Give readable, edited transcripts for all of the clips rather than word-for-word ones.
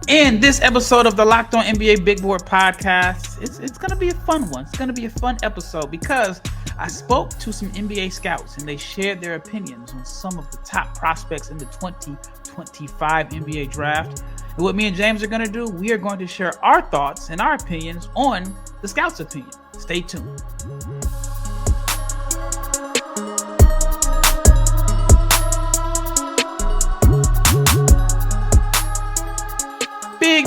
In this episode of the Locked On NBA Big Board podcast, it's going to be a fun one. It's going to be a fun episode because I spoke to some NBA scouts and they shared their opinions on some of the top prospects in the 2025 NBA draft. And what me and James are going to do, we are going to share our thoughts and our opinions on the scouts' opinion. Stay tuned.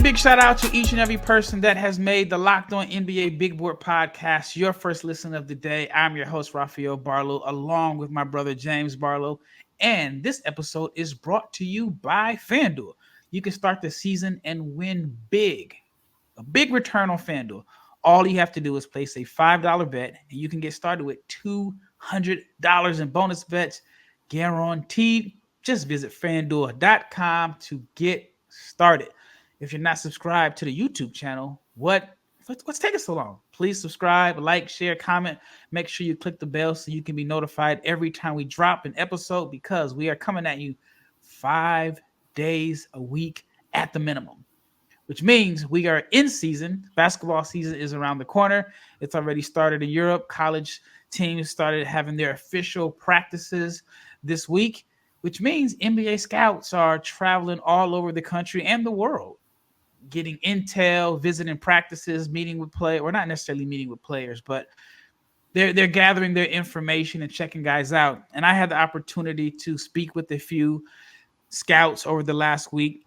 Big shout out to each and every person that has made the Locked On NBA Big Board podcast your first listen of the day. I'm your host, Rafael Barlowe, along with my brother, James Barlowe. And this episode is brought to you by FanDuel. You can start the season and win big, a big return on FanDuel. All you have to do is place a $5 bet, and you can get started with $200 in bonus bets guaranteed. Just visit FanDuel.com to get started. If you're not subscribed to the YouTube channel, what's taking so long? Please subscribe, like, share, comment. Make sure you click the bell so you can be notified every time we drop an episode because we are coming at you 5 days a week at the minimum, which means we are in season. Basketball season is around the corner. It's already started in Europe. College teams started having their official practices this week, which means NBA scouts are traveling all over the country and the world, getting intel, visiting practices, meeting with players, or not necessarily meeting with players, but they're gathering their information and checking guys out. And I had the opportunity to speak with a few scouts over the last week.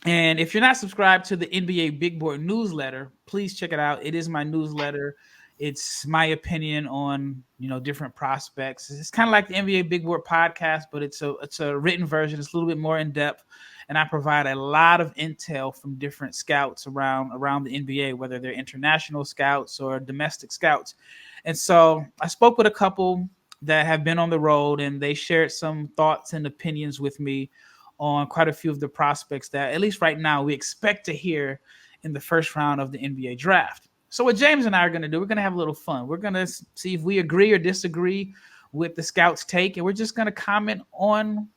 And if you're not subscribed to the NBA Big Board newsletter, please check it out. It is my newsletter. It's my opinion on, different prospects. It's kind of like the NBA Big Board podcast, but it's a written version. It's a little bit more in depth. And I provide a lot of intel from different scouts around the NBA, whether they're international scouts or domestic scouts. And so I spoke with a couple that have been on the road, and they shared some thoughts and opinions with me on quite a few of the prospects that, at least right now, we expect to hear in the first round of the NBA draft. So what James and I are going to do, we're going to have a little fun. We're going to see if we agree or disagree with the scouts' take, and we're just going to comment on,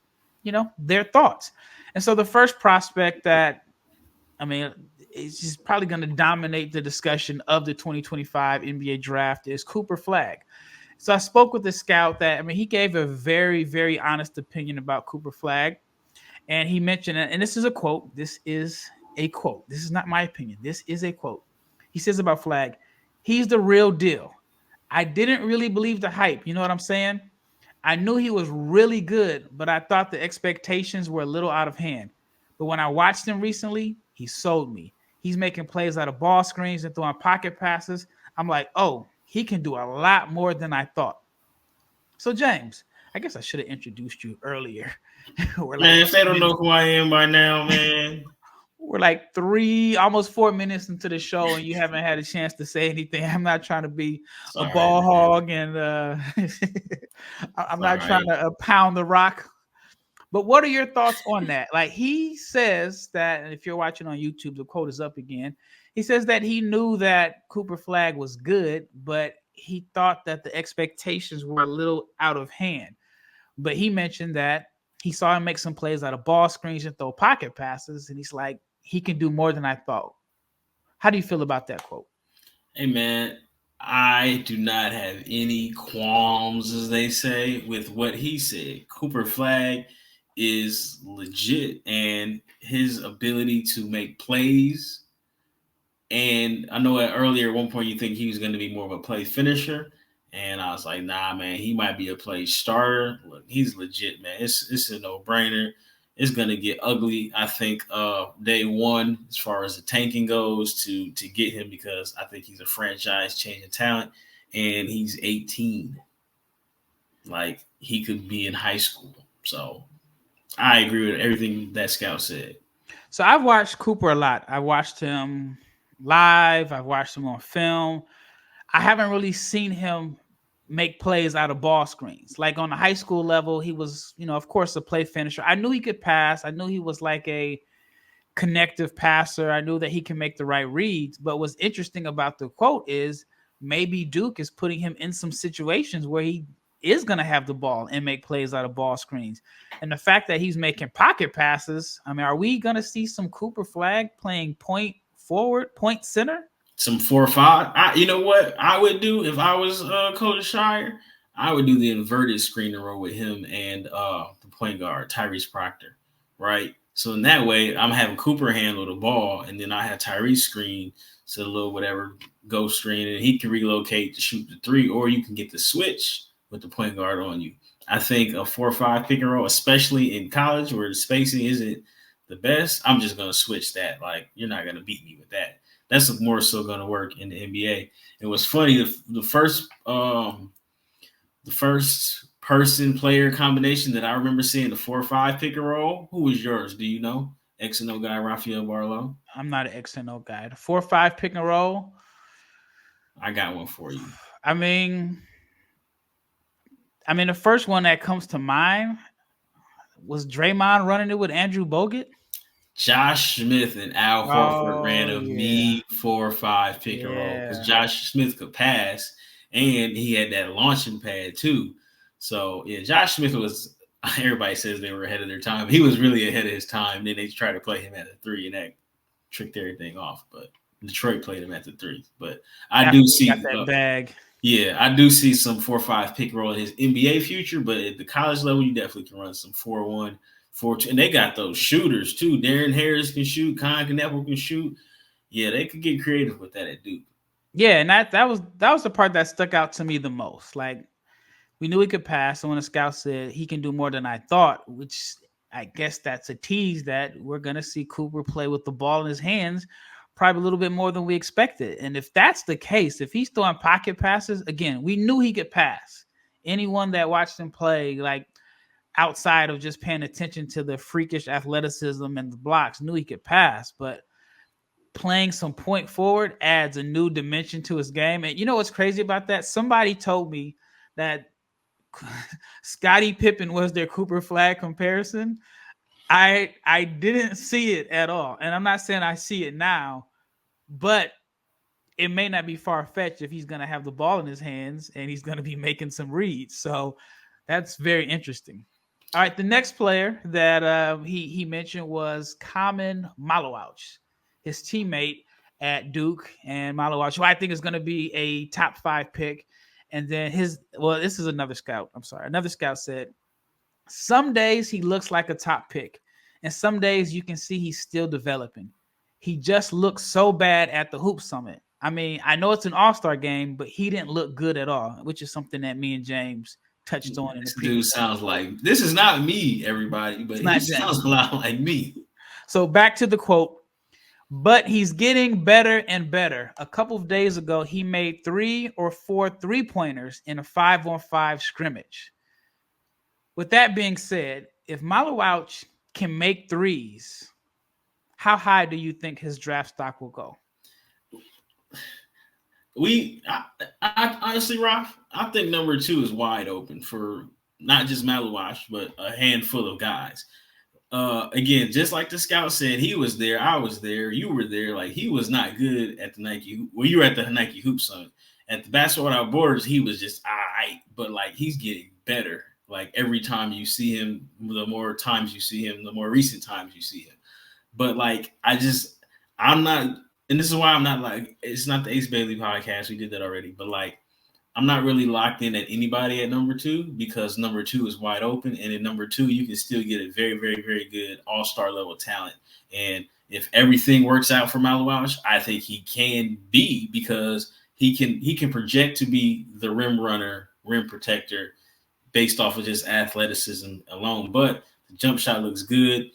their thoughts. And so the first prospect that, is just probably going to dominate the discussion of the 2025 NBA draft is Cooper Flagg. So I spoke with the scout that, he gave a very, very honest opinion about Cooper Flagg. And he mentioned, and this is a quote. This is a quote. This is not my opinion. This is a quote. He says about Flagg, he's the real deal. I didn't really believe the hype. You know what I'm saying? I knew he was really good, but I thought the expectations were a little out of hand. But when I watched him recently, he sold me. He's making plays out of ball screens and throwing pocket passes. I'm like, oh, he can do a lot more than I thought. So, James, I guess I should have introduced you earlier. Man, if they don't know who I am by now, man. We're like almost 4 minutes into the show, and you haven't had a chance to say anything. I'm not trying to be a ball hog, and I'm not trying to pound the rock. But what are your thoughts on that? Like, he says that, and if you're watching on YouTube, the quote is up again. He says that he knew that Cooper Flagg was good, but he thought that the expectations were a little out of hand. But he mentioned that he saw him make some plays out of ball screens and throw pocket passes, and he's like, he can do more than I thought. How do you feel about that quote? Hey, man, I do not have any qualms, as they say, with what he said. Cooper Flagg is legit, and his ability to make plays. And I know earlier at one point you think he was going to be more of a play finisher. And I was like, nah, man, he might be a play starter. Look, he's legit, man. It's a no-brainer. It's going to get ugly, I think, day one as far as the tanking goes to get him because I think he's a franchise-changing talent, and he's 18. Like, he could be in high school. So I agree with everything that scout said. So I've watched Cooper a lot. I watched him live. I've watched him on film. I haven't really seen him make plays out of ball screens. Like on the high school level, he was, of course, a play finisher. I knew he could pass. I knew he was like a connective passer. I knew that he can make the right reads. But what's interesting about the quote is maybe Duke is putting him in some situations where he is going to have the ball and make plays out of ball screens. And the fact that he's making pocket passes, I mean, are we going to see some Cooper Flagg playing point forward, point center? Some 4-5. You know what I would do if I was Coach Shire? I would do the inverted screen and roll with him and the point guard, Tyrese Proctor, right? So in that way, I'm having Cooper handle the ball, and then I have Tyrese screen, so a little whatever go screen, and he can relocate to shoot the three, or you can get the switch with the point guard on you. I think a 4-5 pick and roll, especially in college where the spacing isn't the best, I'm just going to switch that. Like, you're not going to beat me with that. That's more so going to work in the NBA. It was funny, the first person player combination that I remember seeing, the 4-5 pick and roll. Who was yours? Do you know? X and O guy, Rafael Barlowe. I'm not an X and O guy. The 4-5 pick and roll. I got one for you. I mean, the first one that comes to mind was Draymond running it with Andrew Bogut. Josh Smith and Al Horford ran a mean 4-5 pick and roll because Josh Smith could pass and he had that launching pad too. So yeah, Josh Smith was. Everybody says they were ahead of their time. He was really ahead of his time. Then they tried to play him at the three, and that tricked everything off. But Detroit played him at the three. But I do see that bag. Yeah, I do see some 4-5 pick and roll in his NBA future. But at the college level, you definitely can run some 4-1. 4-2, and they got those shooters too. Darren Harris can shoot. Con Kneppel can shoot. Yeah, they could get creative with that at Duke. Yeah, and that was the part that stuck out to me the most. Like, we knew he could pass, and when the scout said he can do more than I thought, which I guess that's a tease that we're gonna see Cooper play with the ball in his hands, probably a little bit more than we expected. And if that's the case, if he's throwing pocket passes, again, we knew he could pass. Anyone that watched him play, like, outside of just paying attention to the freakish athleticism and the blocks, knew he could pass. But playing some point forward adds a new dimension to his game. And you know what's crazy about that? Somebody told me that Scottie Pippen was their Cooper Flagg comparison. I didn't see it at all. And I'm not saying I see it now, but it may not be far-fetched if he's going to have the ball in his hands and he's going to be making some reads. So that's very interesting. All right, the next player that he mentioned was Khaman Maluach, his teammate at Duke, and Maluach, who I think is going to be a top 5 pick. And then this is another scout. I'm sorry. Another scout said, some days he looks like a top pick, and some days you can see he's still developing. He just looks so bad at the Hoop Summit. I mean, I know it's an all-star game, but he didn't look good at all, which is something that me and James touched on. This dude sounds like, this is not me, everybody, but he sounds a lot like me. So back to the quote. But he's getting better and better. A couple of days ago, he made 3 or 4 3-pointers in a 5-on-5 scrimmage. With that being said, if Maluach can make threes, how high do you think his draft stock will go? I honestly, Ralph, I think number 2 is wide open for not just Maluach, but a handful of guys. Again, just like the scout said, he was there, I was there, you were there. Like, he was not good at the Nike. Well, you were at the Nike Hoop Summit. At the Basketball Without Borders, he was just all right, but like, he's getting better. Like, every time you see him, the more times you see him, the more recent times you see him. But like, I'm not, and this is why I'm not like, it's not the Ace Bailey podcast. We did that already, but like, I'm not really locked in at anybody at number 2 because number 2 is wide open. And at number 2, you can still get a very, very, very good all-star level talent. And if everything works out for Maluach, I think he can be, because he can project to be the rim runner, rim protector based off of just athleticism alone. But the jump shot looks good.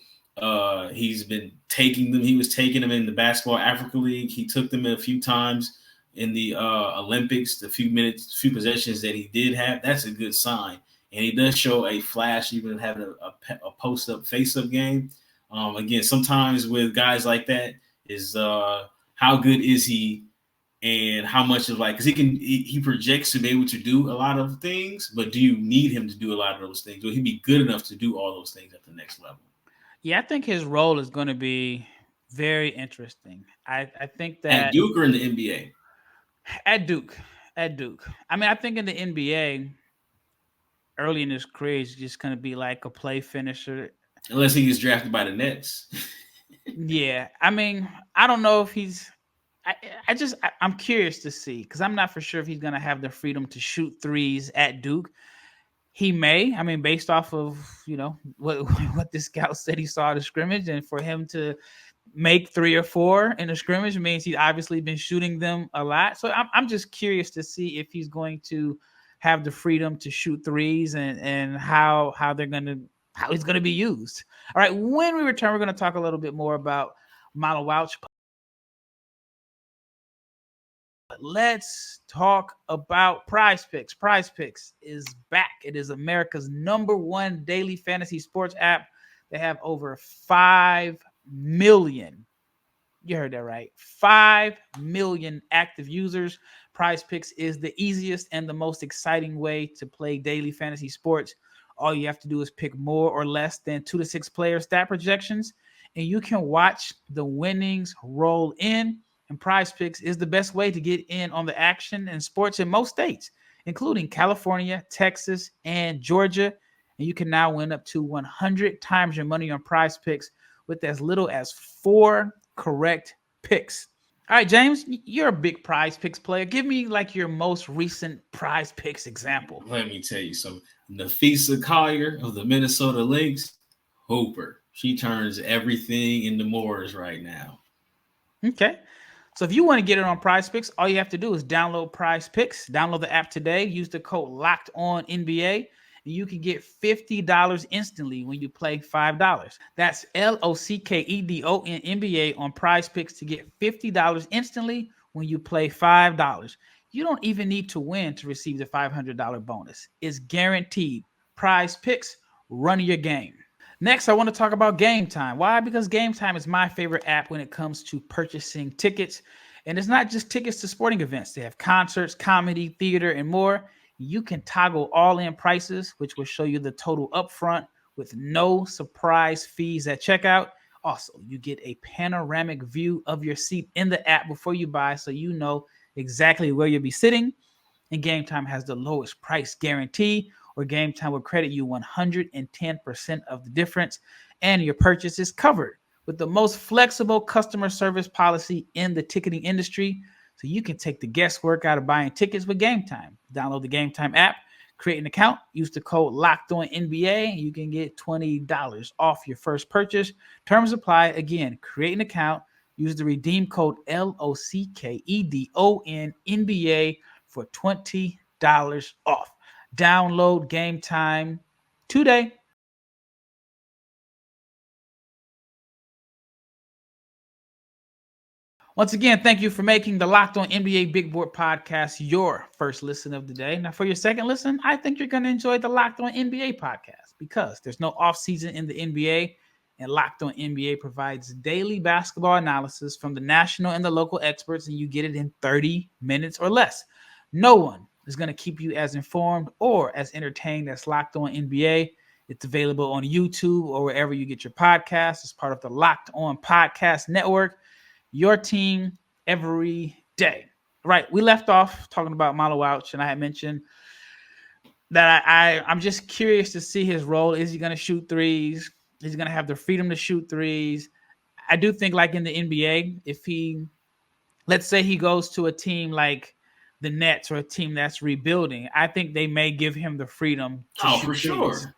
He's been taking them. He was taking them in the Basketball Africa League. He took them a few times in the Olympics, the few possessions that he did have. That's a good sign. And he does show a flash, even having a post-up, face-up game. Again, sometimes with guys like that is how good is he and how much of, like, because he projects to be able to do a lot of things, but do you need him to do a lot of those things? Will he be good enough to do all those things at the next level? Yeah, I think his role is going to be very interesting. I think that at Duke or in the NBA? At Duke. I mean, I think in the NBA, early in his career, he's just going to be like a play finisher. Unless he gets drafted by the Nets. Yeah, I mean, I don't know if he's. I'm curious to see because I'm not for sure if he's going to have the freedom to shoot threes at Duke. He may. I mean, based off of what the scout said he saw at the scrimmage, and for him to make 3 or 4 in a scrimmage means he's obviously been shooting them a lot. So I'm just curious to see if he's going to have the freedom to shoot threes and how he's gonna be used. All right, when we return, we're gonna talk a little bit more about Maluach. But let's talk about Prize Picks. Prize Picks is back. It is America's #1 daily fantasy sports app. They have over 5 million. You heard that right. 5 million active users. Prize Picks is the easiest and the most exciting way to play daily fantasy sports. All you have to do is pick more or less than 2 to 6 player stat projections, and you can watch the winnings roll in. And Prize Picks is the best way to get in on the action and sports in most states, including California, Texas, and Georgia. And you can now win up to 100 times your money on Prize Picks with as little as 4 correct picks. All right, James, you're a big Prize Picks player. Give me like your most recent Prize Picks example. Let me tell you something. Nafisa Collier of the Minnesota Lynx, Hooper. She turns everything into Moors right now. Okay. So if you want to get it on Prize Picks, all you have to do is download Prize Picks. Download the app today. Use the code LOCKEDONNBA, and you can get $50 instantly when you play $5. That's LOCKEDON NBA on Prize Picks to get $50 instantly when you play $5. You don't even need to win to receive the $500 bonus. It's guaranteed. Prize Picks, run your game. Next, I want to talk about Game Time. Why? Because Game Time is my favorite app when it comes to purchasing tickets. And it's not just tickets to sporting events. They have concerts, comedy, theater, and more. You can toggle all-in prices, which will show you the total upfront with no surprise fees at checkout. Also, you get a panoramic view of your seat in the app before you buy, so you know exactly where you'll be sitting. And Game Time has the lowest price guarantee, or Game Time will credit you 110% of the difference, and your purchase is covered with the most flexible customer service policy in the ticketing industry. So you can take the guesswork out of buying tickets with Game Time. Download the Game Time app, create an account, use the code LOCKEDONNBA, and you can get $20 off your first purchase. Terms apply. Again, create an account, use the redeem code LOCKEDONNBA for $20 off. Download Game Time today. Once again, thank you for making the Locked On NBA Big Board podcast your first listen of the day. Now, for your second listen, I think you're going to enjoy the Locked On NBA podcast because there's no offseason in the NBA, and Locked On NBA provides daily basketball analysis from the national and the local experts, and you get it in 30 minutes or less. No one is going to keep you as informed or as entertained as Locked On NBA. It's available on YouTube or wherever you get your podcasts. It's part of the Locked On Podcast Network. Your team every day. Right. We left off talking about Maluach, and I had mentioned that I'm just curious to see his role. Is he going to shoot threes? Is he going to have the freedom to shoot threes? I do think, like in the NBA, if let's say he goes to a team like the Nets or a team that's rebuilding, I think they may give him the freedom to shoot for threes. Sure.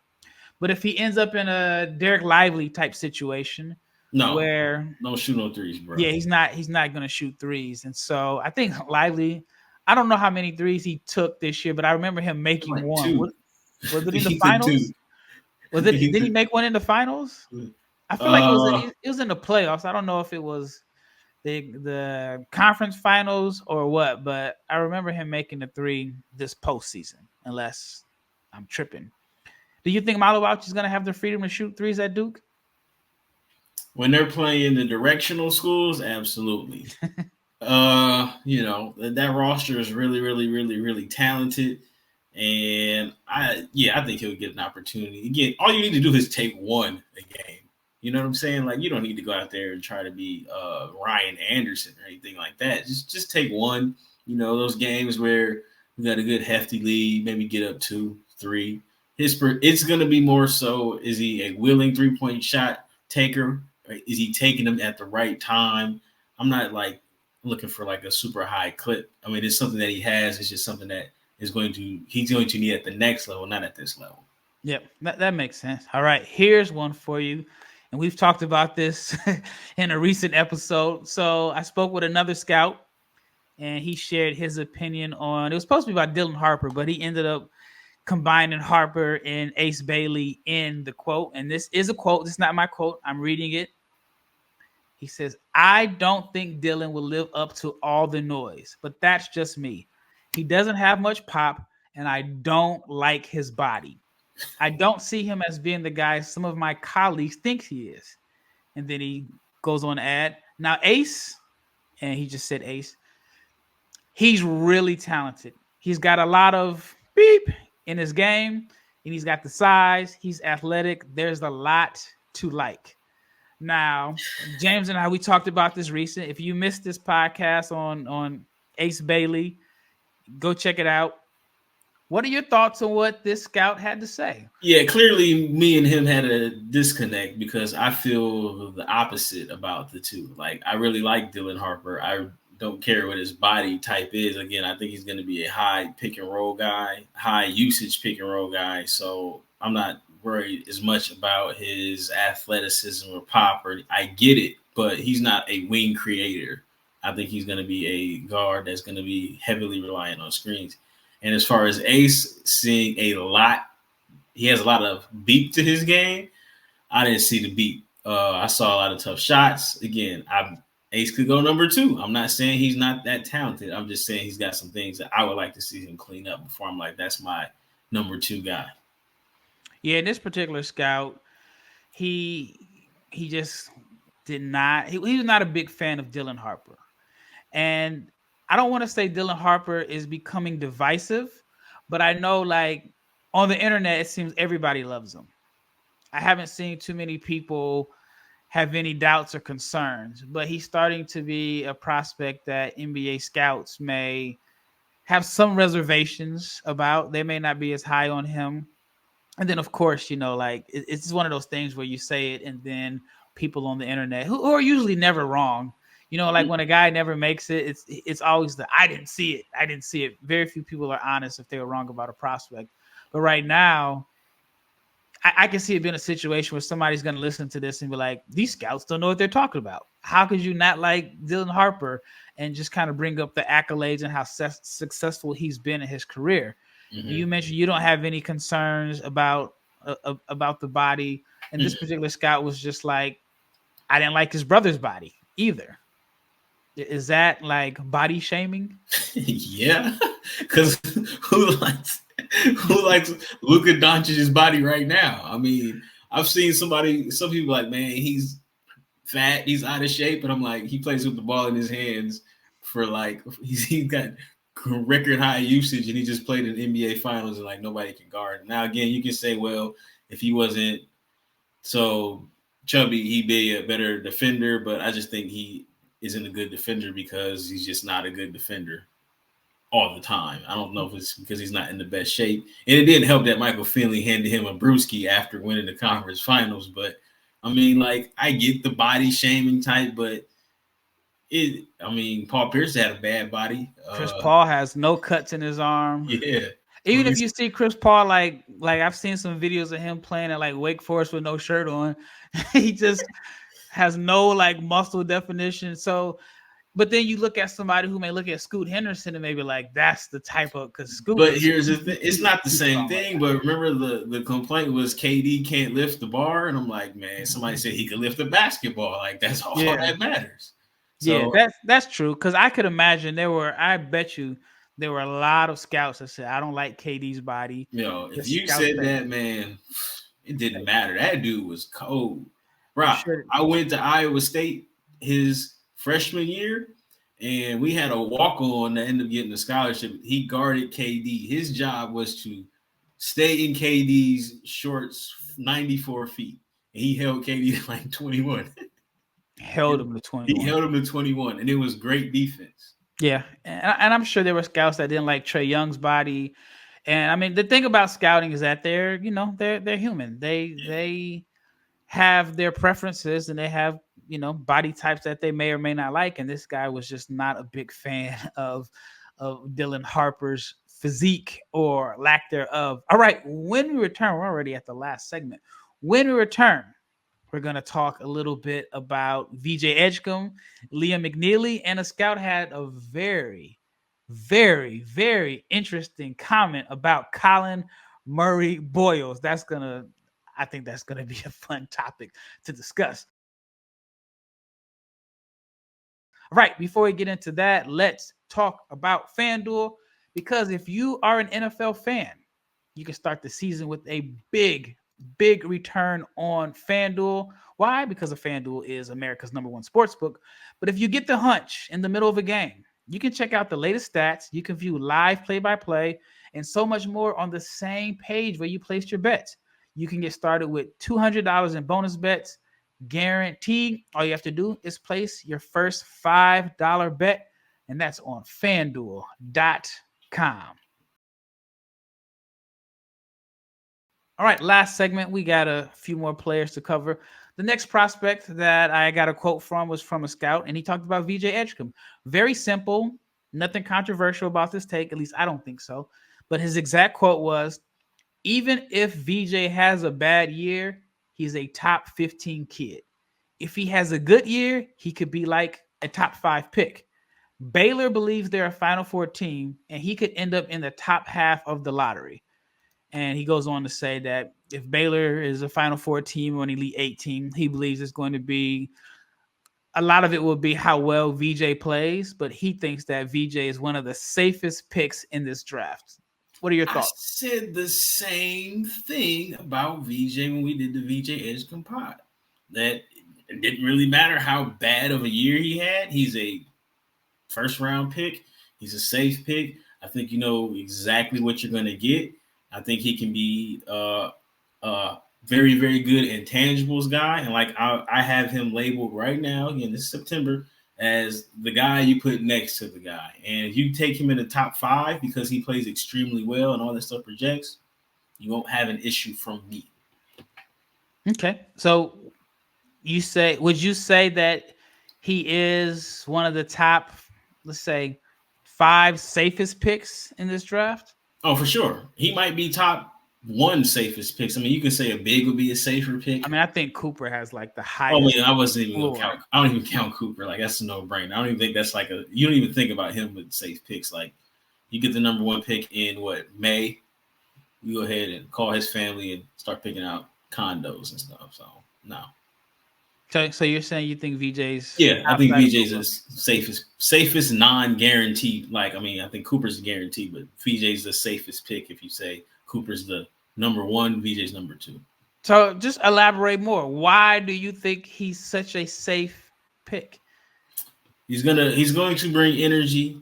But if he ends up in a Derek Lively type situation, where don't shoot no threes, bro. Yeah, he's not going to shoot threes, and so I think Lively. I don't know how many threes he took this year, but I remember him making like one. 2. Was it in the finals? Did he make one in the finals? I feel like it was in the playoffs. I don't know if it was the conference finals or what, but I remember him making the 3 this postseason, unless I'm tripping. Do you think Maluach is going to have the freedom to shoot threes at Duke? When they're playing the directional schools, absolutely. That roster is really, really, really, really talented. And I think he'll get an opportunity. Again, all you need to do is take one a game. You know what I'm saying? Like, you don't need to go out there and try to be Ryan Anderson or anything like that. Just take one. You know, those games where we got a good hefty lead, maybe get up 2, 3. it's going to be more so, is he a willing 3-point shot taker? Or is he taking them at the right time? I'm not like looking for like a super high clip. I mean, it's something that he has. It's just something that he's going to need at the next level, not at this level. Yep, that makes sense. All right, here's one for you. And we've talked about this in a recent episode. So I spoke with another scout, and he shared his opinion on, it was supposed to be about Dylan Harper, but he ended up combining Harper and Ace Bailey in the quote. And this is a quote. This is not my quote. I'm reading it. He says, I don't think Dylan will live up to all the noise, but that's just me. He doesn't have much pop, and I don't like his body. I don't see him as being the guy some of my colleagues think he is. And then he goes on to add, now Ace, and he just said Ace, he's really talented. He's got a lot of beep in his game, and he's got the size. He's athletic. There's a lot to like. Now, James and I, we talked about this recent. If you missed this podcast on Ace Bailey, go check it out. What are your thoughts on what this scout had to say? Yeah, clearly me and him had a disconnect because I feel the opposite about the two. Like, I really like Dylan Harper. I don't care what his body type is. Again, I think he's going to be a high pick and roll guy, high usage pick and roll guy. So I'm not worried as much about his athleticism or pop. Or I get it, but he's not a wing creator. I think he's going to be a guard that's going to be heavily reliant on screens. And as far as Ace, seeing a lot, he has a lot of beep to his game. I didn't see the beep. I saw a lot of tough shots. Again, Ace could go number 2. I'm not saying he's not that talented. I'm just saying he's got some things that I would like to see him clean up before I'm like, that's my number 2 guy. Yeah, in this particular scout, he just did not. He was not a big fan of Dylan Harper, and I don't want to say Dylan Harper is becoming divisive, but I know like on the internet, it seems everybody loves him. I haven't seen too many people have any doubts or concerns, but he's starting to be a prospect that NBA scouts may have some reservations about. They may not be as high on him. And then, of course, you know, like it's just one of those things where you say it and then people on the internet who are usually never wrong. You know, like when a guy never makes it, it's always the I didn't see it. I didn't see it. Very few people are honest if they were wrong about a prospect. But right now, I can see it being a situation where somebody's going to listen to this and be like, these scouts don't know what they're talking about. How could you not like Dylan Harper and just kind of bring up the accolades and how successful he's been in his career? Mm-hmm. You mentioned you don't have any concerns about the body. And this particular scout was just like, I didn't like his brother's body either. Is that like body shaming? Yeah, because who likes Luka Doncic's body right now? I mean, I've seen some people like, man, he's fat, he's out of shape, and I'm like, he plays with the ball in his hands for like he's got record high usage, and he just played in NBA Finals, and like nobody can guard. Now again, you can say, well, if he wasn't so chubby, he'd be a better defender, but I just think he isn't a good defender because he's just not a good defender all the time. I don't know if it's because he's not in the best shape. And it didn't help that Michael Finley handed him a brewski after winning the conference finals. But, I mean, like, I get the body shaming type, but Paul Pierce had a bad body. Chris Paul has no cuts in his arm. Yeah. Even if you see Chris Paul, like I've seen some videos of him playing at like Wake Forest with no shirt on. He just has no like muscle definition. So, but then you look at somebody who may look at Scoot Henderson and maybe like that's the type of because Scoot. But here's the thing: it's not the same thing. But remember, the complaint was KD can't lift the bar, and I'm like, man, somebody said he could lift the basketball. Like that's all that matters. So, yeah, that's true. Because I could imagine I bet you there were a lot of scouts that said I don't like KD's body. You know, if you said that, man, it didn't matter. That dude was cold. Bro, I went to Iowa State his freshman year, and we had a walk-on that ended up getting a scholarship. He guarded KD. His job was to stay in KD's shorts 94 feet. And he held KD to like 21. Held him to 21. He held him to 21, and it was great defense. Yeah, and I'm sure there were scouts that didn't like Trae Young's body. And I mean, the thing about scouting is that they're human. They have their preferences and they have body types that they may or may not like. And this guy was just not a big fan of Dylan Harper's physique or lack thereof. All right, when we return, we're already at the last segment. When we return, we're going to talk a little bit about VJ Edgecombe, Liam McNeeley, and a scout had a very, very, very interesting comment about Collin Murray-Boyles. I think that's going to be a fun topic to discuss. All right, before we get into that, let's talk about FanDuel, because if you are an NFL fan, you can start the season with a big return on FanDuel. Why? Because FanDuel is America's #1 sportsbook. But if you get the hunch in the middle of a game, you can check out the latest stats. You can view live play-by-play and so much more on the same page where you placed your bets. You can get started with $200 in bonus bets guaranteed. All you have to do is place your first $5 bet, and that's on FanDuel.com. All right, last segment. We got a few more players to cover. The next prospect that I got a quote from was from a scout, and he talked about VJ Edgecombe. Very simple, nothing controversial about this take. At least I don't think so. But his exact quote was, even if VJ has a bad year, he's a top 15 kid. If he has a good year, he could be like a top 5 pick. Baylor believes they're a Final Four team, and he could end up in the top half of the lottery. And he goes on to say that if Baylor is a Final Four team or an Elite 8 team, he believes it's going to be a lot of it will be how well VJ plays, but he thinks that VJ is one of the safest picks in this draft. What are your thoughts? I said the same thing about VJ when we did the VJ Edgecombe pod. That it didn't really matter how bad of a year he had. He's a first-round pick. He's a safe pick. I think you know exactly what you're going to get. I think he can be very, very good intangibles guy. And like I have him labeled right now, again, this September, as the guy you put next to the guy. And if you take him in the top 5 because he plays extremely well and all that stuff projects, you won't have an issue from me. Okay. So would you say that he is one of the top, let's say, 5 safest picks in this draft? Oh, for sure. He might be top 1 safest picks. I mean, you can say a big would be a safer pick. I mean, I think Cooper has like the highest. Oh, yeah, I wasn't even going to count. I don't even count Cooper. Like, that's a no-brainer. I don't even think that's like you don't even think about him with safe picks. Like, you get the #1 pick in May. You go ahead and call his family and start picking out condos and stuff. So, no. So you're saying you think VJ's? Yeah, I think VJ's the safest non-guaranteed. Like, I mean, I think Cooper's a guarantee, but VJ's the safest pick if you say Cooper's the #1, VJ's #2. So just elaborate more. Why do you think he's such a safe pick? He's going to bring energy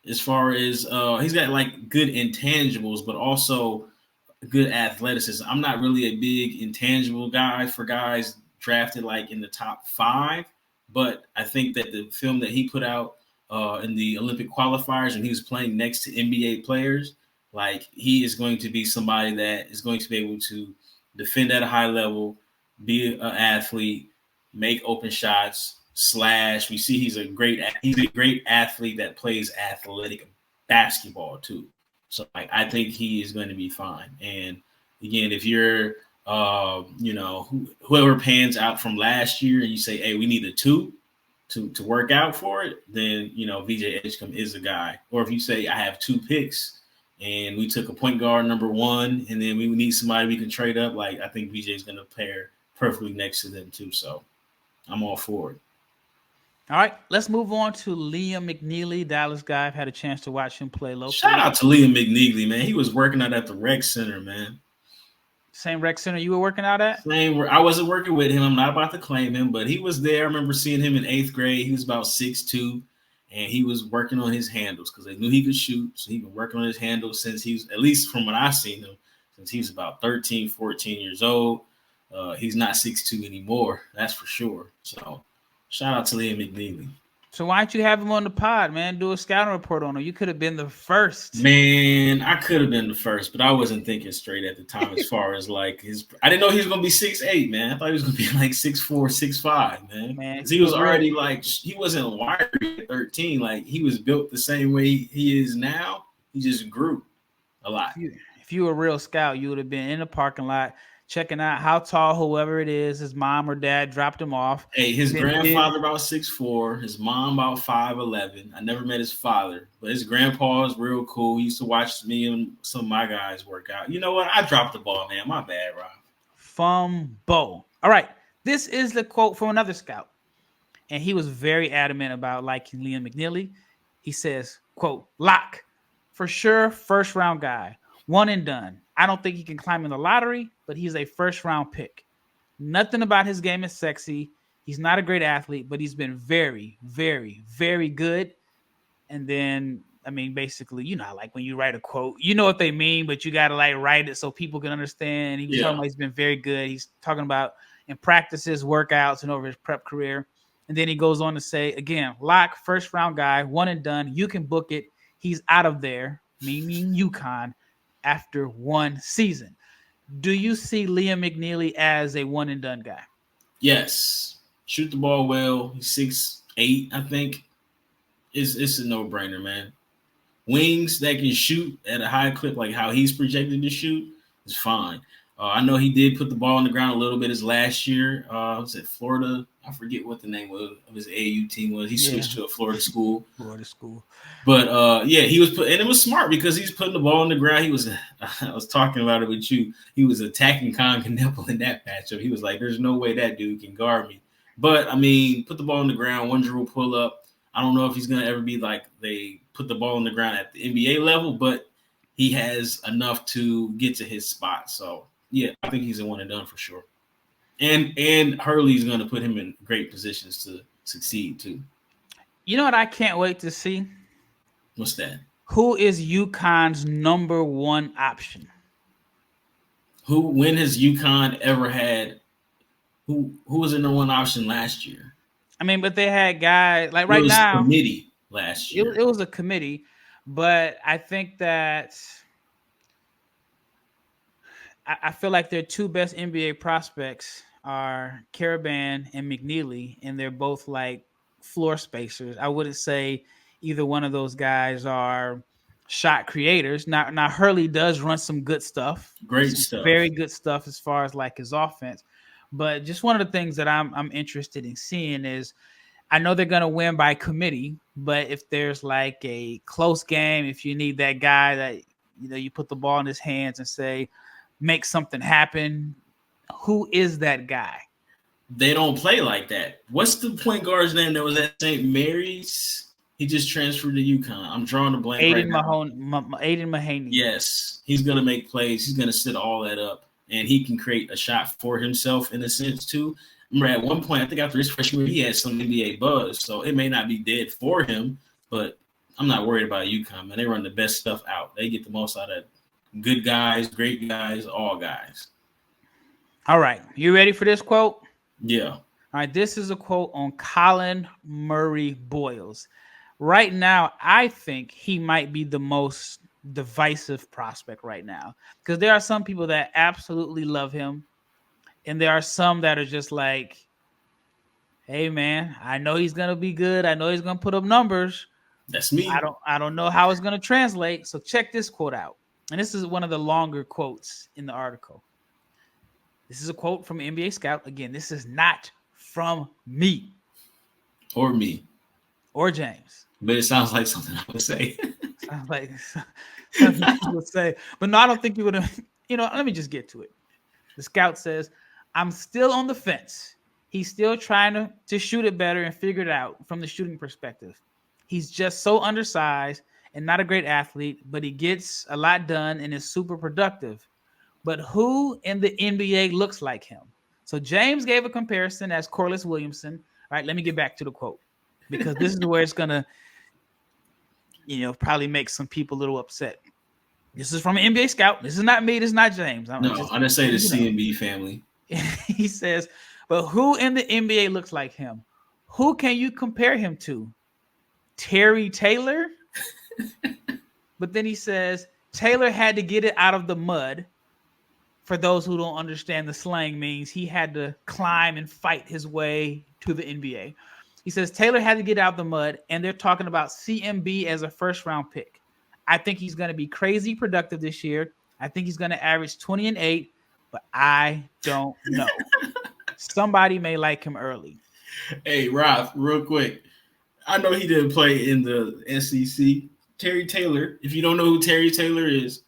as far as he's got like good intangibles, but also good athleticism. I'm not really a big intangible guy for guys drafted like in the top 5, but I think that the film that he put out in the Olympic qualifiers and he was playing next to NBA players, like he is going to be somebody that is going to be able to defend at a high level, be an athlete, make open shots, slash. We see he's a great athlete that plays athletic basketball too. So I think he is going to be fine. And again, if you're whoever pans out from last year and you say, hey, we need a 2 to work out for it, then VJ Edgecombe is a guy. Or if you say I have 2 picks and we took a point guard #1 and then we need somebody we can trade up, like I think VJ is going to pair perfectly next to them too. So I'm all for it. All right, let's move on to Liam McNeeley, Dallas guy. I've had a chance to watch him play locally. Shout out to Liam McNeeley, man. He was working out at the rec center, man. Same rec center you were working out at? Same. I wasn't working with him. I'm not about to claim him, but he was there. I remember seeing him in 8th grade. He was about 6'2", and he was working on his handles because they knew he could shoot. So he's been working on his handles since he's, at least from when I seen him, since he was about 13, 14 years old. He's not 6'2" anymore, that's for sure. So shout out to Liam McNeeley. So why don't you have him on the pod, man? Do a scouting report on him. You could have been the first. Man, I could have been the first, but I wasn't thinking straight at the time as far as like his. I didn't know he was gonna be 6'8", man. I thought he was gonna be like 6'4", 6'5", man. Because he was already like he wasn't wiry at 13. Like he was built the same way he is now. He just grew a lot. If you were a real scout, you would have been in the parking lot checking out how tall whoever it is, his mom or dad dropped him off. Hey, his grandfather about 6'4", his mom about 5'11". I never met his father, but his grandpa is real cool. He used to watch me and some of my guys work out. You know what? I dropped the ball, man. My bad, Rob. Fumble. All right. This is the quote from another scout. And he was very adamant about liking Liam McNeeley. He says, quote, lock. For sure, first round guy. One and done. I don't think he can climb in the lottery, but he's a first round pick. Nothing about his game is sexy. He's not a great athlete, but he's been very, very, very good. And then, I mean, basically, you know, like when you write a quote, you know what they mean, but you got to like write it so people can understand. He was talking about he's been very good. He's talking about in practices, workouts, and over his prep career. And then he goes on to say, again, lock, first round guy, one and done. You can book it. He's out of there, meaning UConn, after one season. Do you see Liam McNeeley as a one and done guy? Yes. Shoot the ball well. He's 6'8", I think. It's a no-brainer, man. Wings that can shoot at a high clip, like how he's projected to shoot, is fine. I know he did put the ball on the ground a little bit his last year. Was it Florida? I forget what the name of his AAU team was. He switched to a Florida school. But he was and it was smart because he's putting the ball on the ground. I was talking about it with you. He was attacking Khaman in that matchup. He was like, "There's no way that dude can guard me." But I mean, put the ball on the ground, one dribble pull up. I don't know if he's gonna ever be like they put the ball on the ground at the NBA level, but he has enough to get to his spot. So yeah, I think he's a one and done for sure. And Hurley's going to put him in great positions to succeed too. You know what I can't wait to see? What's that? Who is UConn's number one option? When has UConn ever had? Who was the number one option last year? I mean, but they had guys like right now. Committee last year. It was a committee, but I think that I feel like their two best NBA prospects are Caravan and McNeeley, and they're both like floor spacers. I wouldn't say either one of those guys are shot creators. Now Hurley does run some good stuff. Great stuff. Very good stuff as far as like his offense. But just one of the things that I'm interested in seeing is I know they're going to win by committee, but if there's like a close game, if you need that guy that, you know, you put the ball in his hands and say, make something happen, who is that guy? They don't play like that. What's the point guard's name that was at St. Mary's? He just transferred to UConn. I'm drawing a blank Aiden Mahaney. Yes. He's going to make plays. He's going to set all that up. And he can create a shot for himself in a sense, too. Remember, at one point, I think after his freshman year, he had some NBA buzz. So it may not be dead for him, but I'm not worried about UConn, man. They run the best stuff out. They get the most out of good guys, great guys, all guys. All right. You ready for this quote? Yeah. All right. This is a quote on Collin Murray-Boyles. Right now, I think he might be the most divisive prospect right now because there are some people that absolutely love him, and there are some that are just like, hey, man, I know he's going to be good. I know he's going to put up numbers. That's me. I don't know how it's going to translate. So check this quote out. And this is one of the longer quotes in the article. This is a quote from an NBA scout. Again, this is not from me. Or me. Or James. But it sounds like something I would say. Sounds like something I would say. But no, I don't think you would have. You know, let me just get to it. The scout says, I'm still on the fence. He's still trying to shoot it better and figure it out from the shooting perspective. He's just so undersized and not a great athlete, but he gets a lot done and is super productive. But who in the NBA looks like him? So James gave a comparison as Corliss Williamson. All right, let me get back to the quote because this is where it's going to, you know, probably make some people a little upset. This is from an NBA scout. This is not me. This is not James. I didn't say the CMB family. He says, but who in the NBA looks like him? Who can you compare him to? Terry Taylor. But then he says Taylor had to get it out of the mud. For those who don't understand the slang means, he had to climb and fight his way to the NBA. He says Taylor had to get out of the mud, and they're talking about CMB as a first-round pick. I think he's going to be crazy productive this year. I think he's going to average 20 and 8, but I don't know. Somebody may like him early. Hey, Ralph, real quick. I know he didn't play in the SEC. Terry Taylor, if you don't know who Terry Taylor is,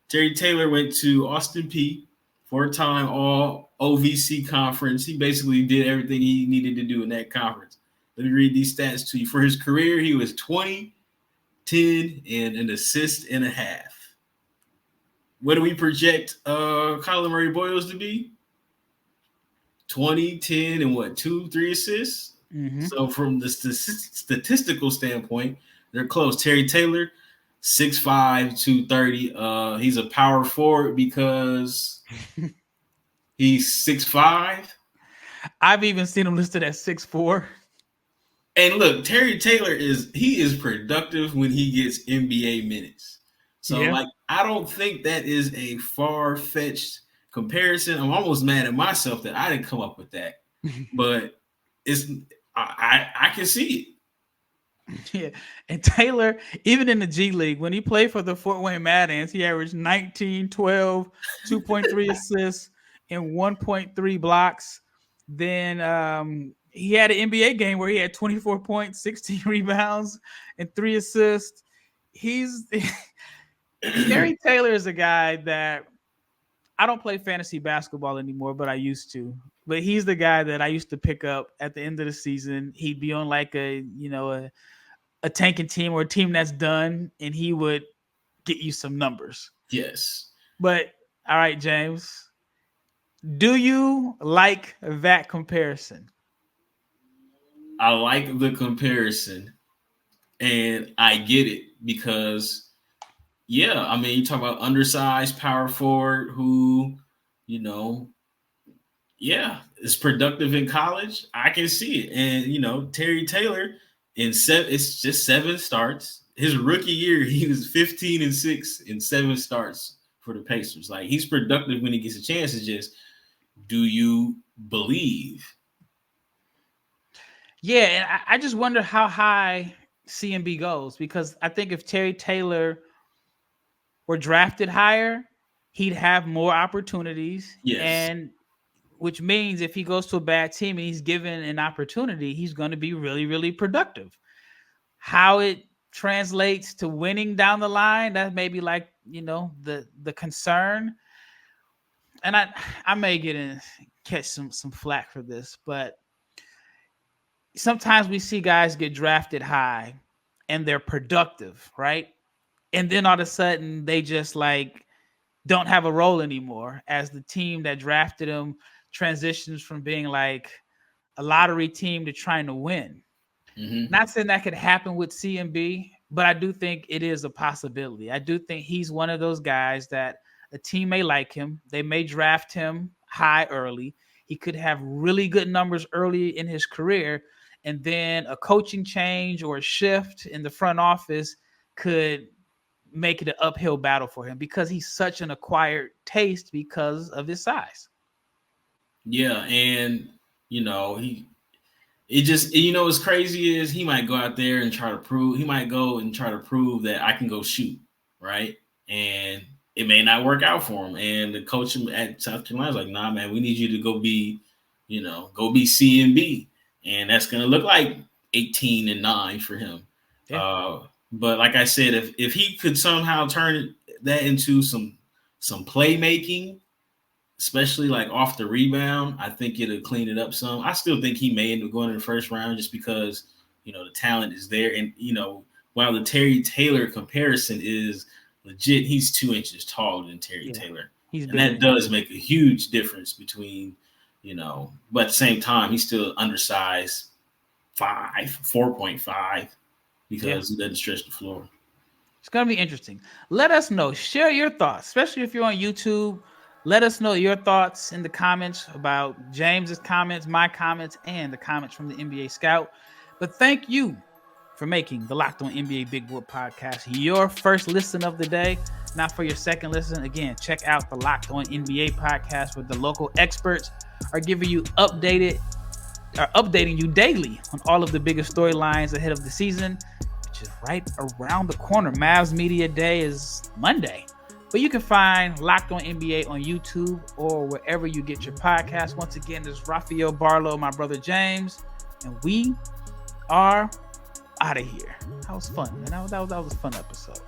Terry Taylor went to Austin Peay, 4-time all OVC conference. He basically did everything he needed to do in that conference. Let me read these stats to you. For his career, he was 20, 10, and an assist and a half. What do we project Collin Murray-Boyles to be? 20, 10, and what, 2, 3 assists? Mm-hmm. So from the statistical standpoint, they're close. Terry Taylor, 6'5", 230. He's a power forward because he's 6'5". I've even seen him listed at 6'4". And look, Terry Taylor is productive when he gets NBA minutes. So I don't think that is a far-fetched comparison. I'm almost mad at myself that I didn't come up with that. But I can see it. Yeah, and Taylor, even in the G League, when he played for the Fort Wayne Mad Ants, he averaged 19, 12, 2.3 assists, and 1.3 blocks. Then he had an NBA game where he had 24 points, 16 rebounds, and 3 assists. Terry Taylor is a guy that I don't play fantasy basketball anymore, but I used to. But he's the guy that I used to pick up at the end of the season. He'd be on like a tanking team or a team that's done, and he would get you some numbers. Yes. But all right, James, do you like that comparison? I like the comparison, and I get it because, I mean, you talk about undersized power forward who, is productive in college. I can see it. And, Terry Taylor, it's just 7 starts. His rookie year, he was 15-6 in 7 starts for the Pacers. Like, he's productive when he gets a chance. It's just, do you believe? Yeah, and I just wonder how high CMB goes, because I think if Terry Taylor were drafted higher, he'd have more opportunities. Yes. And which means if he goes to a bad team and he's given an opportunity, he's going to be really, really productive. How it translates to winning down the line, that may be like, the concern. And I may catch some flack for this, but sometimes we see guys get drafted high and they're productive, right? And then all of a sudden they just like don't have a role anymore as the team that drafted them transitions from being like a lottery team to trying to win. Mm-hmm. Not saying that could happen with CMB, but I do think it is a possibility. I do think he's one of those guys that a team may like him. They may draft him high early. He could have really good numbers early in his career, and then a coaching change or a shift in the front office could make it an uphill battle for him because he's such an acquired taste because of his size. Yeah, and what's crazy is he might go out there and try to prove that I can go shoot, right? And it may not work out for him. And the coach at South Carolina is like, nah, man, we need you to go be CMB. And that's going to look like 18-9 for him. Yeah. But like I said, if he could somehow turn that into some playmaking, especially like off the rebound, I think it'll clean it up some. I still think he may end up going in the first round just because, the talent is there. And, while the Terry Taylor comparison is legit, he's 2 inches taller than Terry Taylor. And that does make a huge difference between, but at the same time, he's still undersized 4.5 because he doesn't stretch the floor. It's going to be interesting. Let us know. Share your thoughts, especially if you're on YouTube. Let us know your thoughts in the comments about James's comments, my comments, and the comments from the NBA Scout. But thank you for making the Locked On NBA Big Board podcast your first listen of the day. Now for your second listen, again, check out the Locked On NBA podcast where the local experts are giving you updating you daily on all of the biggest storylines ahead of the season, which is right around the corner. Mavs Media Day is Monday. But you can find Locked On NBA on YouTube or wherever you get your podcast. Once again, this is Rafael Barlowe, my brother James, and we are out of here. That was fun, man. That was a fun episode.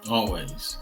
Always.